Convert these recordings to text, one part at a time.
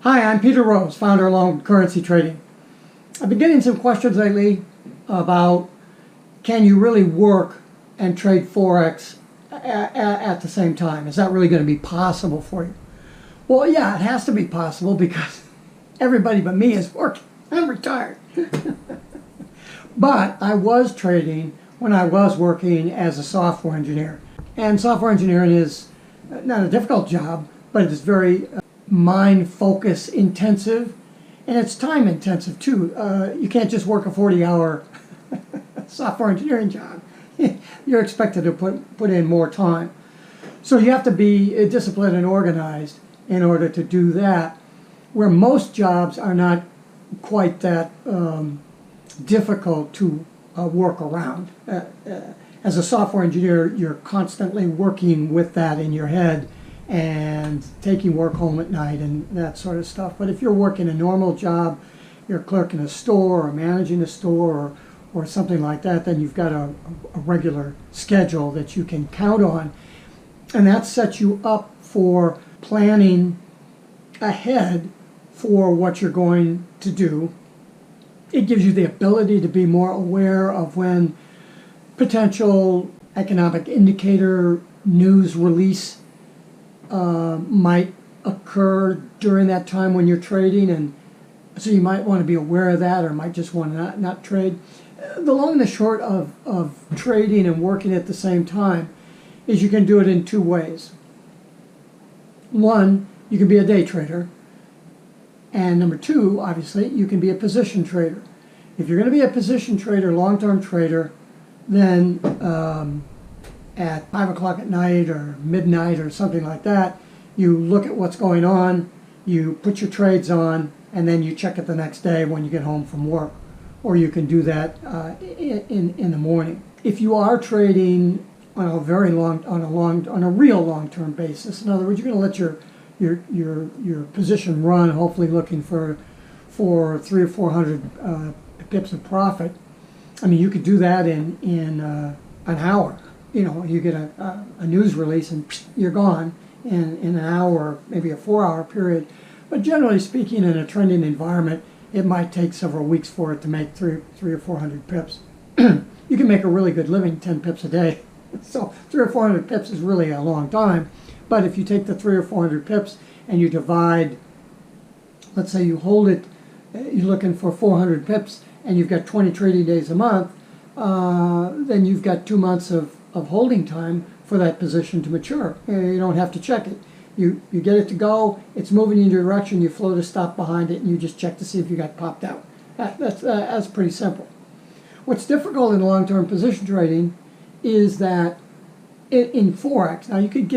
Hi, I'm Peter Rose, founder of Longwood Currency Trading. I've been getting some questions lately about can you really work and trade Forex at the same time? Is that really going to be possible for you? Well, yeah, it has to be possible because everybody but me is working. I'm retired. But I was trading when I was working as a software engineer. And software engineering is not a difficult job, but it's very mind focus intensive, and it's time intensive too. You can't just work a 40-hour software engineering job. You're expected to put in more time. So you have to be disciplined and organized in order to do that, where most jobs are not quite that difficult to work around. As a software engineer, you're constantly working with that in your head and taking work home at night and that sort of stuff. But if you're working a normal job, you're a clerk in a store or managing a store or something like that, then you've got a regular schedule that you can count on. And that sets you up for planning ahead for what you're going to do. It gives you the ability to be more aware of when potential economic indicator news release might occur during that time when you're trading, and so you might want to be aware of that, or might just want to not trade. The long and the short of trading and working at the same time is you can do it in two ways. One, you can be a day trader, and number two, obviously, you can be a position trader. If you're going to be a position trader, long-term trader, then at 5 o'clock at night or midnight or something like that, you look at what's going on, you put your trades on, and then you check it the next day when you get home from work. Or you can do that in the morning. If you are trading on a real long-term basis, in other words, you're going to let your position run, hopefully looking for 300 or 400 pips of profit. I mean, you could do that in an hour. You know, you get a news release and you're gone in an hour, maybe a 4-hour period. But generally speaking, in a trending environment, it might take several weeks for it to make 300 or 400 pips. You can make a really good living 10 pips a day. So 300 or 400 pips is really a long time. But if you take the 300 or 400 pips and you divide, let's say you hold it, you're looking for 400 pips and you've got 20 trading days a month, then you've got 2 months of holding time for that position to mature. You don't have to check it. You get it to go, it's moving in your direction, you float a stop behind it, and you just check to see if you got popped out. That's pretty simple. What's difficult in long-term position trading is that in Forex, now you could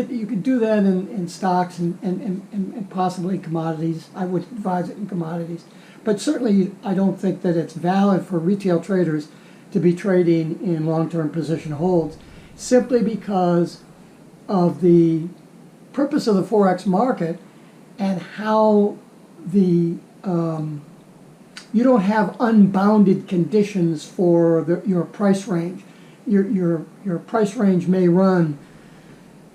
do that in stocks and possibly commodities. I would advise it in commodities. But certainly I don't think that it's valid for retail traders to be trading in long-term position holds, simply because of the purpose of the Forex market and how you don't have unbounded conditions for your price range. Your price range may run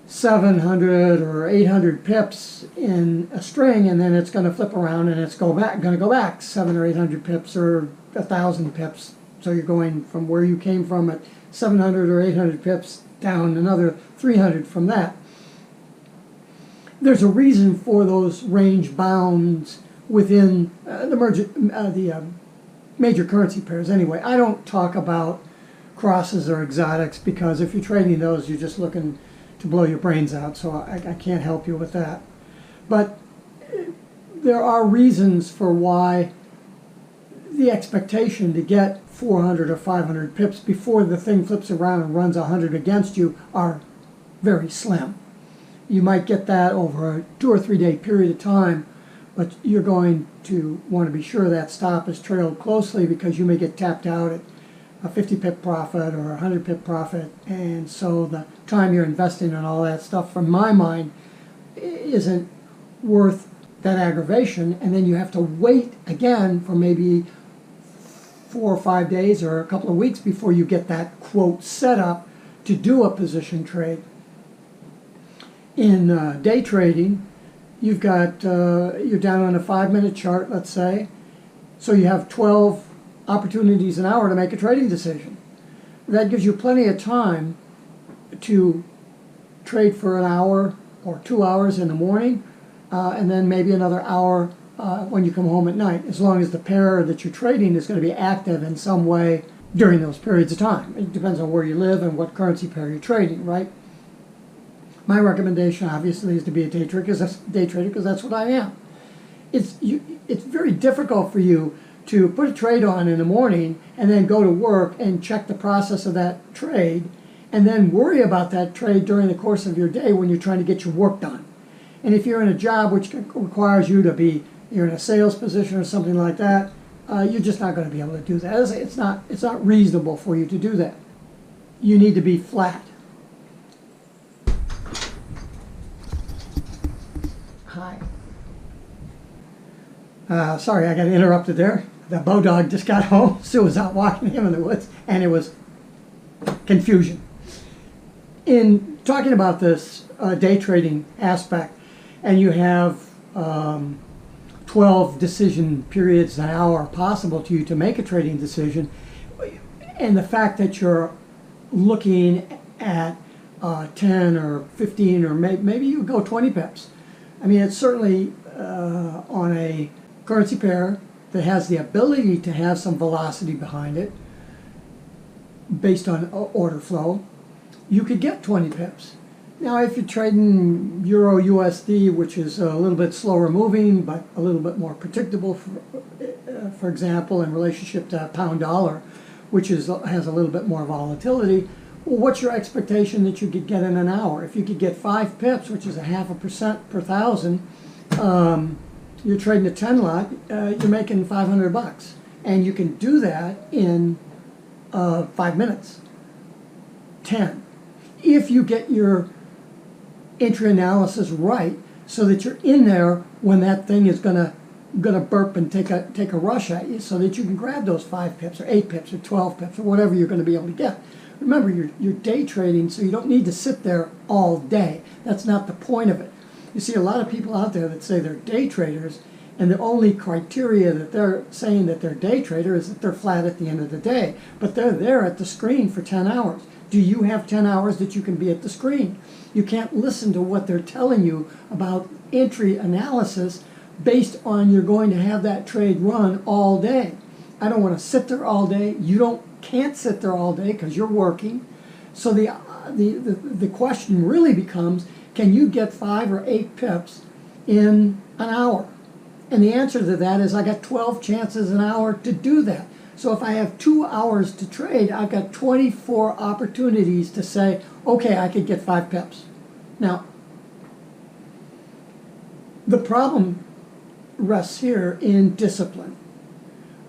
700 or 800 pips in a string, and then it's going to flip around and it's going to go back 700 or 800 pips or 1,000 pips. So you're going from where you came from at 700 or 800 pips down another 300 from that. There's a reason for those range bounds within the major currency pairs. Anyway, I don't talk about crosses or exotics, because if you're trading those, you're just looking to blow your brains out, so I can't help you with that. But there are reasons for why the expectation to get 400 or 500 pips before the thing flips around and runs 100 against you are very slim. You might get that over a 2 or 3 day period of time, but you're going to want to be sure that stop is trailed closely, because you may get tapped out at a 50 pip profit or a 100 pip profit, and so the time you're investing in all that stuff, from my mind, isn't worth that aggravation. And then you have to wait again for maybe 4 or 5 days or a couple of weeks before you get that quote set up to do a position trade. In day trading, you've got, you're down on a 5-minute chart, let's say, so you have 12 opportunities an hour to make a trading decision. That gives you plenty of time to trade for an hour or 2 hours in the morning, and then maybe another hour when you come home at night, as long as the pair that you're trading is going to be active in some way during those periods of time. It depends on where you live and what currency pair you're trading, right? My recommendation, obviously, is to be a day trader because that's what I am. It's very difficult for you to put a trade on in the morning and then go to work and check the process of that trade and then worry about that trade during the course of your day when you're trying to get your work done. And if you're in a job which requires you to be, you're in a sales position or something like that, you're just not going to be able to do that. It's not reasonable for you to do that. You need to be flat. Hi. Sorry, I got interrupted there. The bow dog just got home. Sue was out walking him in the woods, and it was confusion. In talking about this day trading aspect, and you have 12 decision periods an hour possible to you to make a trading decision, and the fact that you're looking at 10 or 15 or maybe you go 20 pips. I mean, it's certainly on a currency pair that has the ability to have some velocity behind it based on order flow, you could get 20 pips. Now, if you're trading Euro USD, which is a little bit slower moving, but a little bit more predictable, for example, in relationship to pound dollar, which has a little bit more volatility, well, what's your expectation that you could get in an hour? If you could get 5 pips, which is 0.5% per thousand, you're trading a 10 lot, you're making $500. And you can do that in 5 minutes, 10. If you get your entry analysis right, so that you're in there when that thing is gonna burp and take a rush at you, so that you can grab those 5 pips or 8 pips or 12 pips or whatever you're going to be able to get. Remember, you're day trading, so you don't need to sit there all day. That's not the point of it. You see a lot of people out there that say they're day traders, and the only criteria that they're saying that they're day trader is that they're flat at the end of the day. But they're there at the screen for 10 hours. Do you have 10 hours that you can be at the screen? You can't listen to what they're telling you about entry analysis based on you're going to have that trade run all day. I don't want to sit there all day. You can't sit there all day because you're working. So the question really becomes, can you get 5 or 8 pips in an hour? And the answer to that is I got 12 chances an hour to do that. So if I have 2 hours to trade, I've got 24 opportunities to say, okay, I could get 5 pips. Now, the problem rests here in discipline.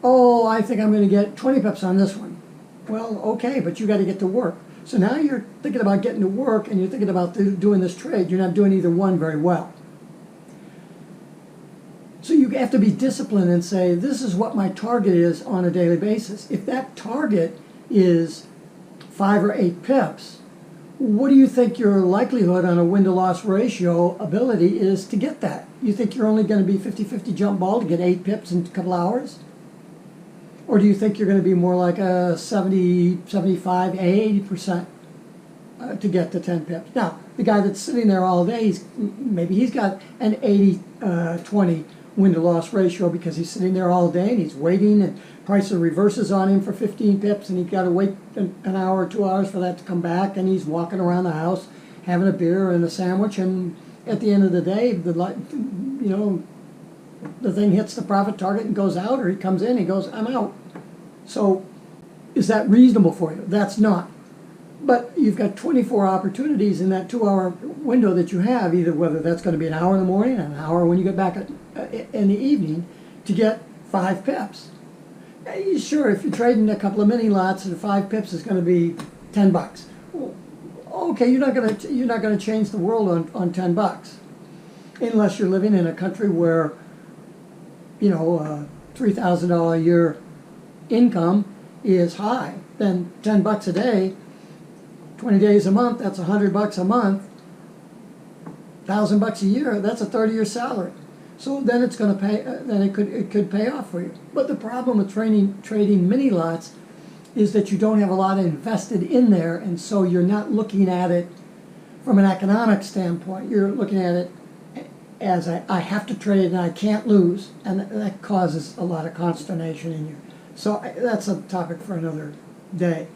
Oh, I think I'm going to get 20 pips on this one. Well, okay, but you got to get to work. So now you're thinking about getting to work and you're thinking about doing this trade. You're not doing either one very well. So you have to be disciplined and say, this is what my target is on a daily basis. If that target is 5 or 8 pips, what do you think your likelihood on a win-to-loss ratio ability is to get that? You think you're only going to be 50-50 jump ball to get 8 pips in a couple hours? Or do you think you're going to be more like a 70, 75, 80% to get to 10 pips? Now, the guy that's sitting there all day, maybe he's got an 80-20 win-to-loss ratio because he's sitting there all day and he's waiting and price reverses on him for 15 pips and he's got to wait an hour or 2 hours for that to come back, and he's walking around the house having a beer and a sandwich, and at the end of the day, the thing hits the profit target and goes out, or he comes in and he goes, I'm out. So is that reasonable for you? That's not. But you've got 24 opportunities in that 2-hour window that you have, either whether that's going to be an hour in the morning and an hour when you get back in the evening, to get 5 pips. Sure, if you're trading a couple of mini lots and 5 pips is going to be $10. Well, okay, you're not going to change the world on $10, unless you're living in a country where $3,000 a year income is high. Then $10 a day, 20 days a month, that's $100 a month. $1,000 a year, that's a 30-year salary. So then it's going to pay. Then it could pay off for you. But the problem with trading mini lots is that you don't have a lot invested in there, and so you're not looking at it from an economic standpoint. You're looking at it as I have to trade and I can't lose, and that causes a lot of consternation in you. So that's a topic for another day.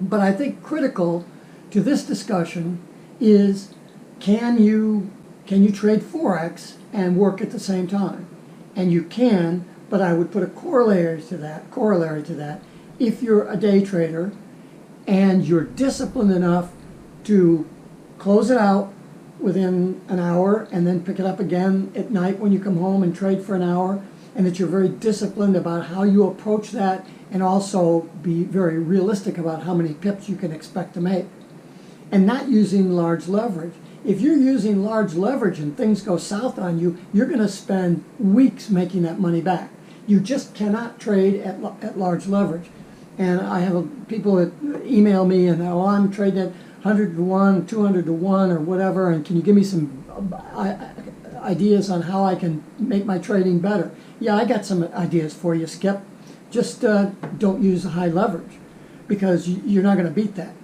But I think critical to this discussion is, can you trade Forex and work at the same time? And you can, but I would put a corollary to that. If you're a day trader and you're disciplined enough to close it out within an hour and then pick it up again at night when you come home and trade for an hour, and that you're very disciplined about how you approach that, and also be very realistic about how many pips you can expect to make, and not using large leverage. If you're using large leverage and things go south on you, you're going to spend weeks making that money back. You just cannot trade at large leverage. And I have people that email me and, oh, I'm trading at 100 to 1, 200 to 1 or whatever, and can you give me some ideas on how I can make my trading better? Yeah, I got some ideas for you, Skip. Just don't use high leverage, because you're not going to beat that.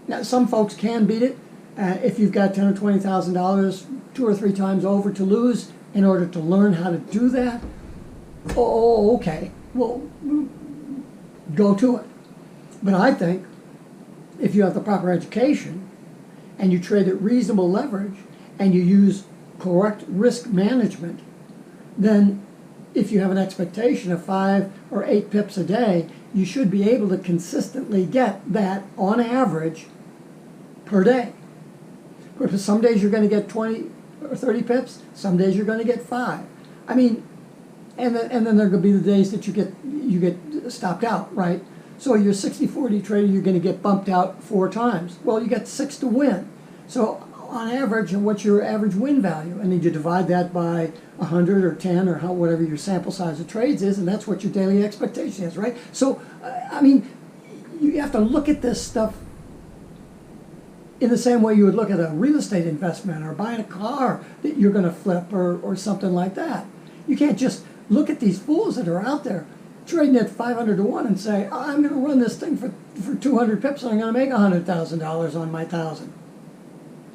Now, some folks can beat it. If you've got $10,000 or $20,000 2 or 3 times over to lose in order to learn how to do that, oh, okay, well, go to it. But I think if you have the proper education and you trade at reasonable leverage and you use correct risk management, then if you have an expectation of 5 or 8 pips a day, you should be able to consistently get that on average per day. Because some days you're going to get 20 or 30 pips, some days you're going to get 5. I mean, and then there are going to be the days that you get stopped out, right? So your 60-40 trader, you're going to get bumped out 4 times. Well, you got 6 to win. So on average, what's your average win value? And then you divide that by 100 or 10 or whatever your sample size of trades is, and that's what your daily expectation is, right? So, I mean, you have to look at this stuff in the same way you would look at a real estate investment or buying a car that you're going to flip or something like that. You can't just look at these fools that are out there trading at 500 to 1 and say, oh, I'm going to run this thing for 200 pips and I'm going to make $100,000 on my 1,000.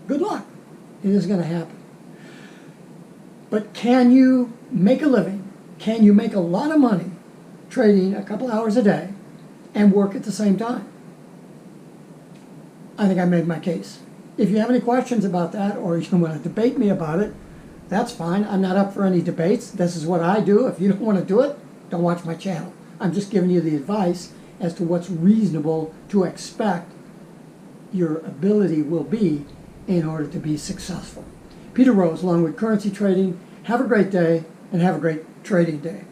Good luck. It isn't going to happen. But can you make a living? Can you make a lot of money trading a couple hours a day and work at the same time? I think I made my case. If you have any questions about that, or you want to debate me about it, that's fine. I'm not up for any debates. This is what I do. If you don't want to do it, don't watch my channel. I'm just giving you the advice as to what's reasonable to expect your ability will be in order to be successful. Peter Rose, Longwood Currency Trading. Have a great day and have a great trading day.